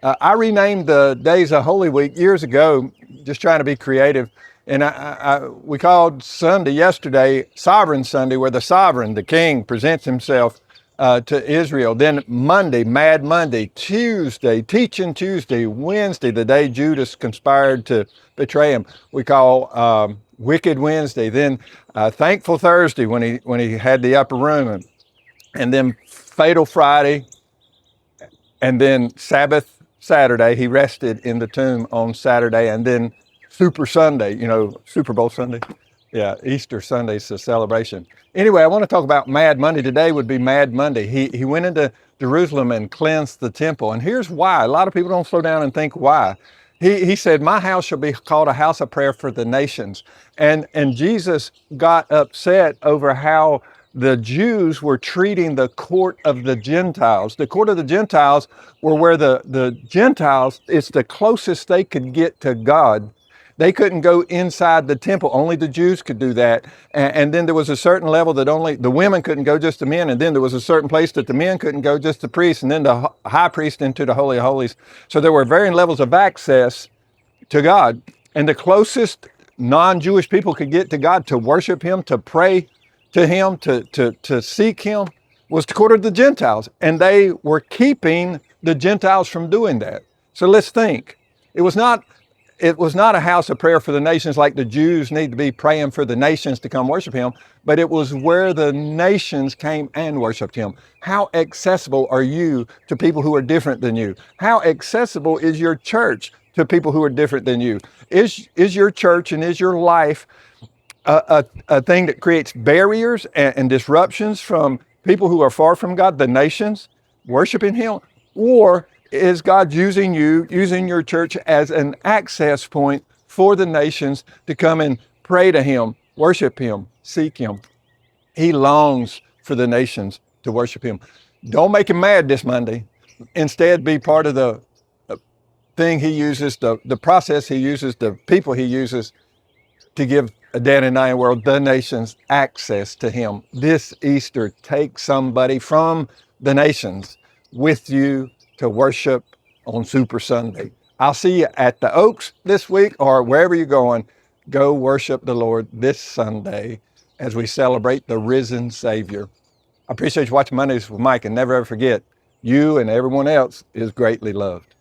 I renamed the days of Holy Week years ago, just trying to be creative. And we called Sunday yesterday Sovereign Sunday, where the sovereign, the king, presents himself to Israel. Then Monday, Mad Monday. Tuesday, Teaching Tuesday. Wednesday, the day Judas conspired to betray him, we call Wicked Wednesday. Then Thankful Thursday, when he had the upper room, and then Fatal Friday, and then Sabbath Saturday. He rested in the tomb on Saturday, and then Super Sunday, Super Bowl Sunday. Yeah, Easter Sunday's a celebration. Anyway, I want to talk about Mad Monday. Today would be Mad Monday. He went into Jerusalem and cleansed the temple. And here's why. A lot of people don't slow down and think why. He said, my house shall be called a house of prayer for the nations. And Jesus got upset over how the Jews were treating the court of the Gentiles. The court of the Gentiles were where the Gentiles, it's the closest they could get to God. They couldn't go inside the temple. Only the Jews could do that. And then there was a certain level that only the women couldn't go, just the men. And then there was a certain place that the men couldn't go, just the priests. And then the high priest into the Holy of Holies. So there were varying levels of access to God. And the closest non-Jewish people could get to God, to worship him, to pray to him, to seek him, was the court of the Gentiles. And they were keeping the Gentiles from doing that. So let's think. It was not a house of prayer for the nations like the Jews need to be praying for the nations to come worship him, but it was where the nations came and worshiped him. How accessible are you to people who are different than you? How accessible is your church to people who are different than you? Is your church and is your life a thing that creates barriers and disruptions from people who are far from God, the nations, worshiping him? Or is God using you, using your church as an access point for the nations to come and pray to him, worship him, seek him? He longs for the nations to worship him. Don't make him mad this Monday. Instead, be part of the thing he uses, the process he uses, the people he uses to give a day and night world, the nations, access to him. This Easter, take somebody from the nations with you to worship on Super Sunday. I'll see you at the Oaks this week or wherever you're going. Go worship the Lord this Sunday as we celebrate the risen Savior. I appreciate you watching Mondays with Mike, and never ever forget, you and everyone else is greatly loved.